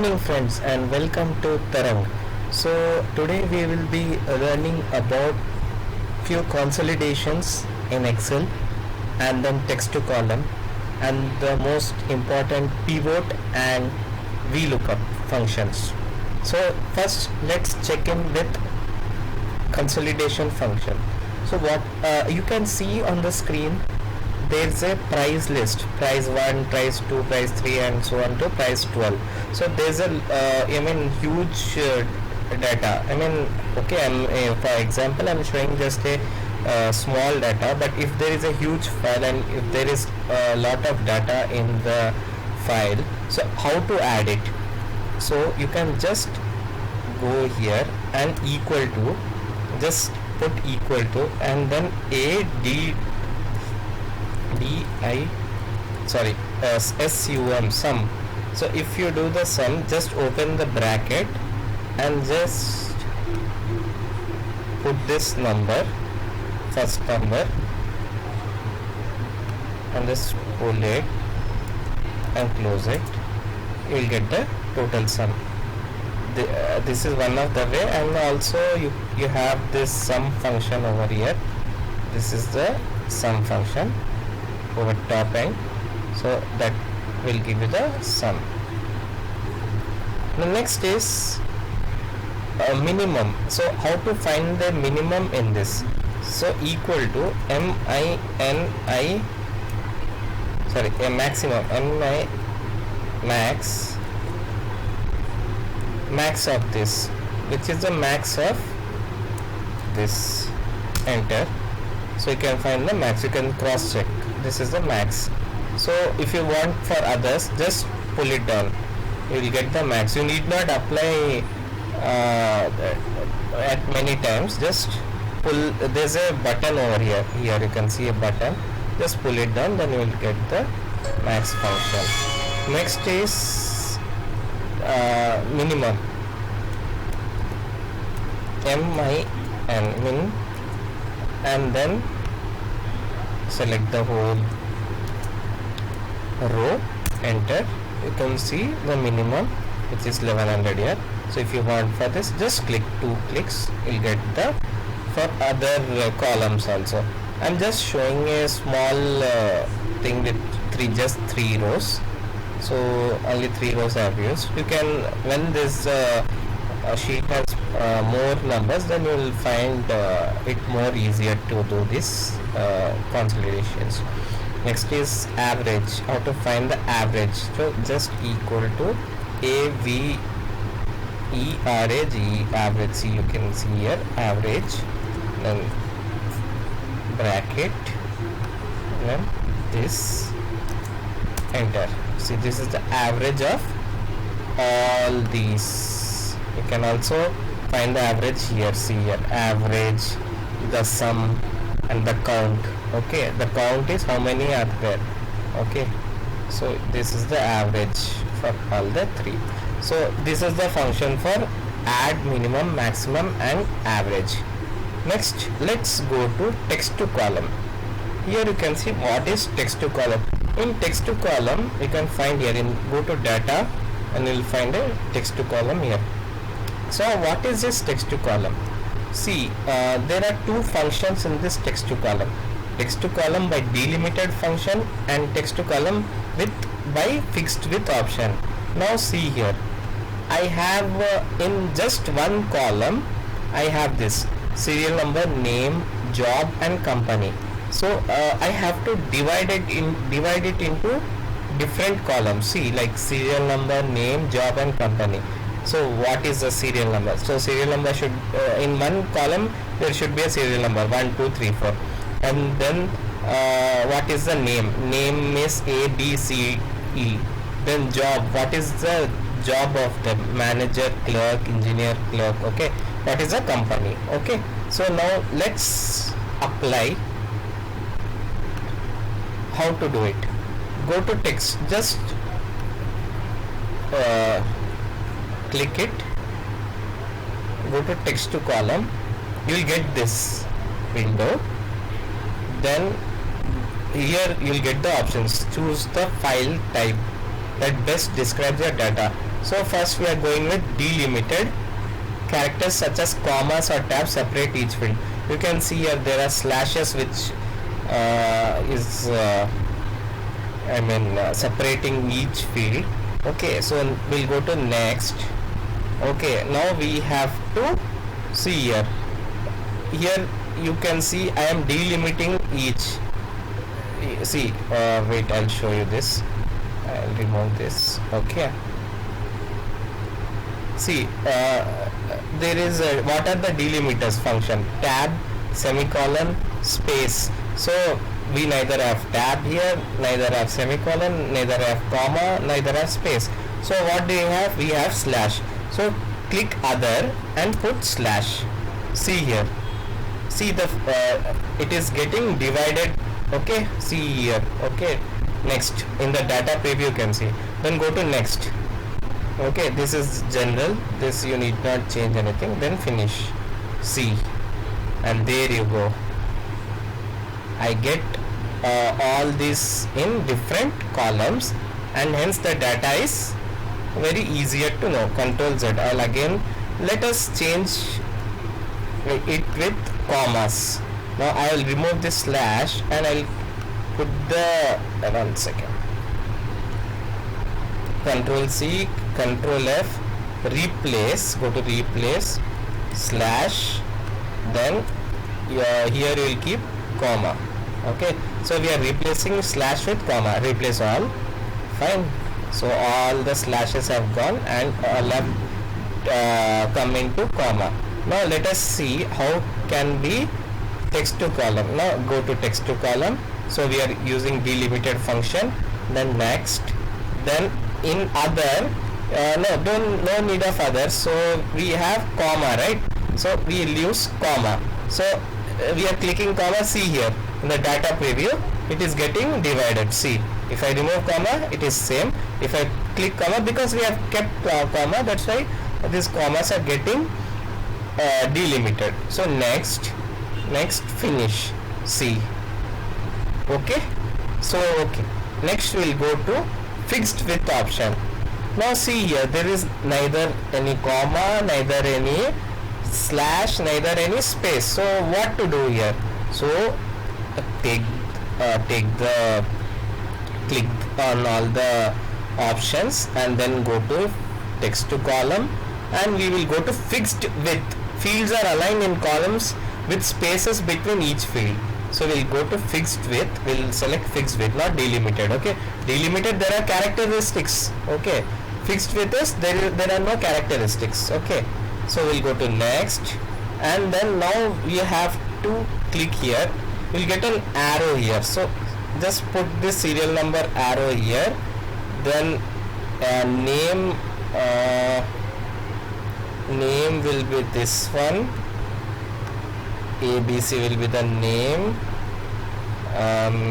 evening friends and welcome to Tarang. So today we will be learning about few consolidations in Excel and then text to column and the most important pivot and VLOOKUP functions. So first let's check in with consolidation function. So what you can see on the screen, there's a price list, price 1, price 2, price 3 and so on to price 12. So there's a huge data. Okay, for example I'm showing just a small data, but if there is a huge file and if there is a lot of data in the file, so how to add it? So you can just go here and equal to, just put equal to and then SUM, sum. So if you do the sum, just open the bracket and just put this number, first number, and just pull it and close it. You will get the total sum. This is one of the way, and also you have this sum function over here. This is the sum function over top end, so that will give you the sum. The next is minimum. So how to find the minimum in this? So equal to maximum, max of this, which is the max of this, enter. So you can find the max, you can cross check, this is the max. So if you want for others, just pull it down, you will get the max. You need not apply at many times, just pull. There's a button over here, you can see a button, just pull it down, then you will get the max function. Next is minimum, min, and then select the whole row, enter. You can see the minimum, which is 1100 here. So if you want for this, just click 2 clicks, you'll get the for other columns also. I'm just showing a small thing with just 3 rows. So only 3 rows I have used. You can, when this sheet has more numbers, then you will find it more easier to do this consolidations. Next is average. How to find the average? So just equal to average, average. See, you can see here average, then bracket, then this, enter. See, this is the average of all these. You can also find the average here. See here, average, the sum and the count. Okay, the count is how many are there. Okay, so this is the average for all the 3. So this is the function for add, minimum, maximum and average. Next, let's go to text to column. Here you can see what is text to column. In text to column, you can find here, in go to data and you will find a text to column here. So what is this text to column? See, there are 2 functions in this text to column. Text to column by delimited function and text to column with by fixed with option. Now see here, I have in just one column, I have this serial number, name, job and company. So I have to divide it into different columns. See, like serial number, name, job and company. So what is the serial number? So serial number should in one column there should be a serial number 1, 2, 3, 4, and then what is the name? Name is A, B, C, E. Then job, what is the job of the manager, clerk, engineer, clerk. Okay, what is the company? Okay, so now let's apply. How to do it? Go to text, just click it, go to text to column, you will get this window. Then here you will get the options. Choose the file type that best describes your data. So first we are going with delimited. Characters such as commas or tabs separate each field. You can see here there are slashes which is separating each field. Okay, so we'll go to next. Okay, now we have to see here you can see I am delimiting each. See, wait, I'll show you this. I'll remove this. Okay, see, there is what are the delimiters function? Tab, semicolon, space. So we neither have tab here, neither have semicolon, neither have comma, neither have space. So what do you have? We have slash. So click other and put slash. See here, see the it is getting divided. Okay, see here. Okay, next in the data preview you can see. Then go to next. Okay, this is general, this you need not change anything. Then finish. See, and there you go, I get all this in different columns, and hence the data is very easier to know. Control Z. I'll again, let us change it with commas. Now I will remove this slash and I'll put the 1 second. Control C, Control F, replace, go to replace, slash, then here you will keep comma. Okay, so we are replacing slash with comma, replace all, fine. So all the slashes have gone and all have come into comma. Now let us see how can we text to column. Now go to text to column. So we are using delimited function. Then next, then in other, no need of other. So we have comma, right? So we will use comma. So we are clicking comma. See here in the data preview, it is getting divided. See, if I remove comma, it is same. If I click comma, because we have kept comma, that's why these commas are getting delimited. So next finish. See. Okay, so okay, next we'll go to fixed width option. Now see here, there is neither any comma, neither any slash, neither any space. So what to do here? So click on all the options and then go to text to column, and we will go to fixed width. Fields are aligned in columns with spaces between each field. So we'll go to fixed width, we'll select fixed width, not delimited. Okay, delimited there are characteristics. Okay, fixed width is there are no characteristics. Okay, so we'll go to next, and then now we have to click here. We'll get an arrow here. So just put this serial number arrow here. Then name will be this one. ABC will be the name,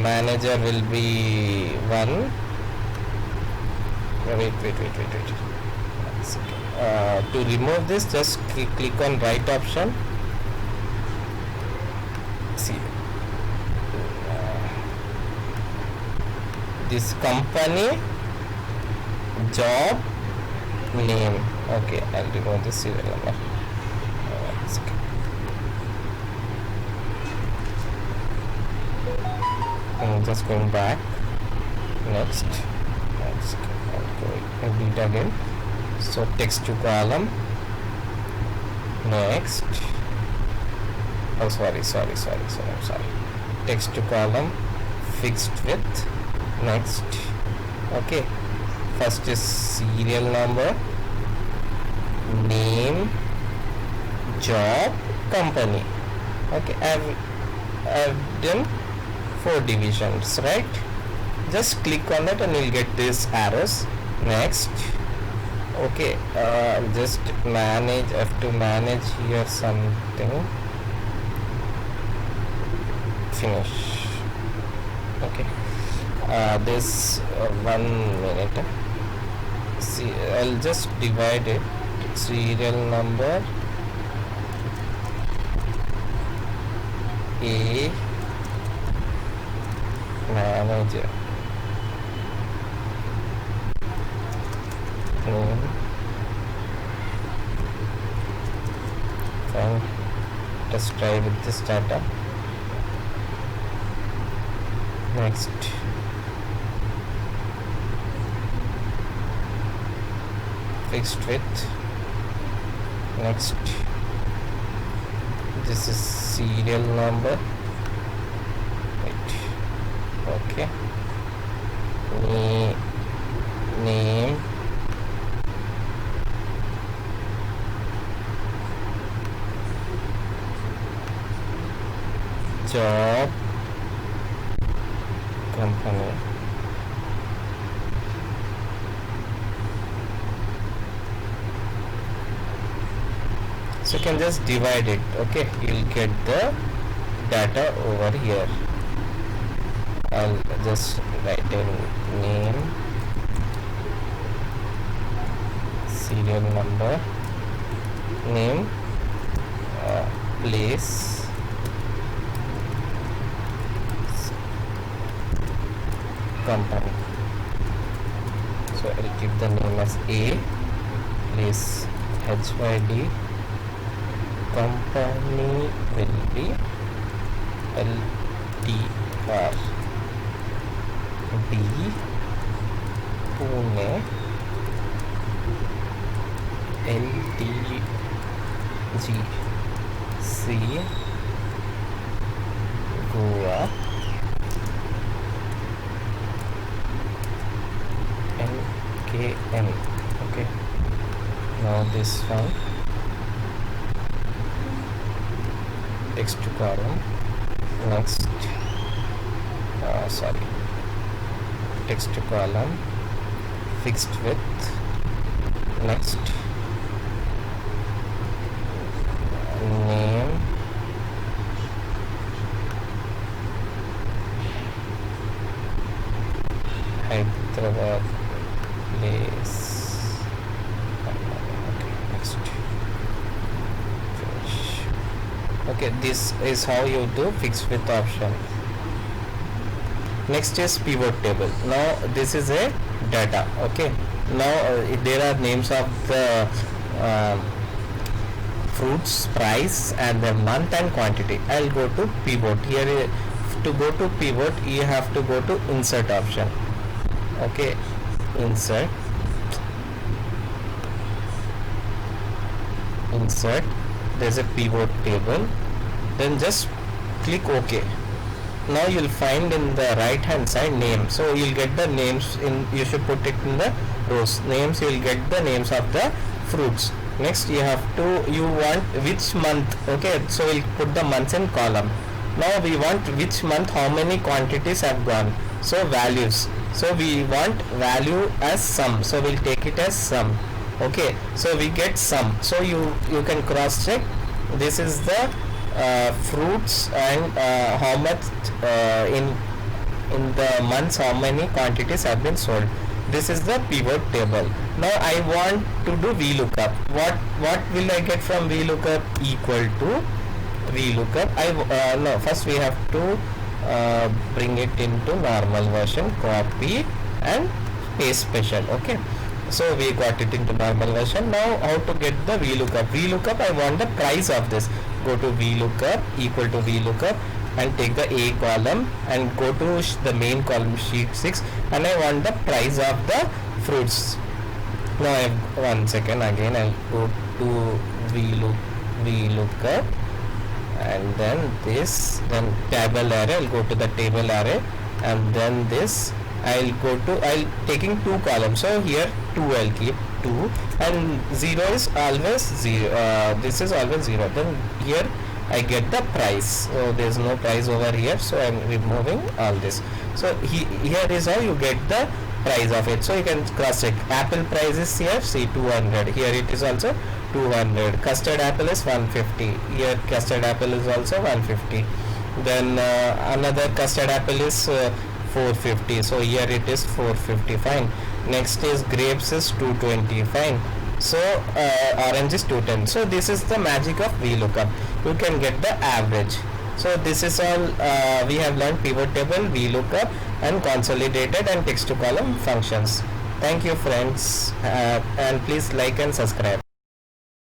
manager will be 1. Wait. To remove this, just click on right option. See, this company, job, name. Okay, I'll remove this serial number. Just going back. Next, I'll do it again. So text to column. Next. Oh, sorry. Text to column. Fixed width. Next. Okay. First is serial number, name, job, company. Okay, I've done 4 divisions, right? Just click on that and you'll get these arrows. Next. Okay, just manage, I have to manage here something. Finish. Okay, this 1 minute. See, I'll just divide it. Serial number A, manager, name, let's try with this data. Next, fixed width. Next, this is serial number. Wait, okay. Name, job, company. So you can just divide it. Okay, you'll get the data over here. I'll just write in name, serial number, name, place, company. So I'll keep the name as A, place HYD, company will be LTR, B, Pune, LTG, C, Goa, NKN. Okay, now this one, text to column. Next, text to column, fixed width. Next, name, Hyderabad, place. Okay, next, finish. Okay, this is how you do fixed width option. Next is pivot table. Now this is a data. Okay, now there are names of the fruits, price, and the month and quantity. I'll go to pivot. Here to go to pivot you have to go to insert option. Okay, insert, there's a pivot table, then just click OK. Now you'll find in the right hand side name, so you'll get the names in, you should put it in the rows. Names, you'll get the names of the fruits. Next you want which month. Okay, so we'll put the months in column. Now we want which month, how many quantities have gone, so values. So we want value as sum, so we'll take it as sum. Okay, so we get sum. So you can cross check. This is the fruits and how much in the months, how many quantities have been sold. This is the pivot table. Now I want to do VLOOKUP. What will I get from VLOOKUP? Equal to VLOOKUP. No, first we have to bring it into normal version, copy and paste special. Okay, so we got it into normal version. Now how to get the VLOOKUP? VLOOKUP, I want the price of this. Go to VLOOKUP, equal to VLOOKUP, and take the A column and go to the main column, sheet 6, and I want the price of the fruits. Now one second, again I'll go to VLOOKUP, and then this, then table array, I'll go to the table array, and then this I'll taking 2 columns. So here 2 I'll keep 2, and 0 is always 0. This is always 0. Then here I get the price. So there's no price over here, so I'm removing all this. So here is how you get the price of it. So you can cross check. Apple price is here, see 200. Here it is also 200. Custard apple is 150. Here custard apple is also 150. Then another custard apple is 450. So here it is 450. Fine. Next is grapes is 220. Fine. So orange is 210. So this is the magic of VLOOKUP. You can get the average. So this is all we have learned: pivot table, VLOOKUP, and consolidated and text to column functions. Thank you friends, and please like and subscribe.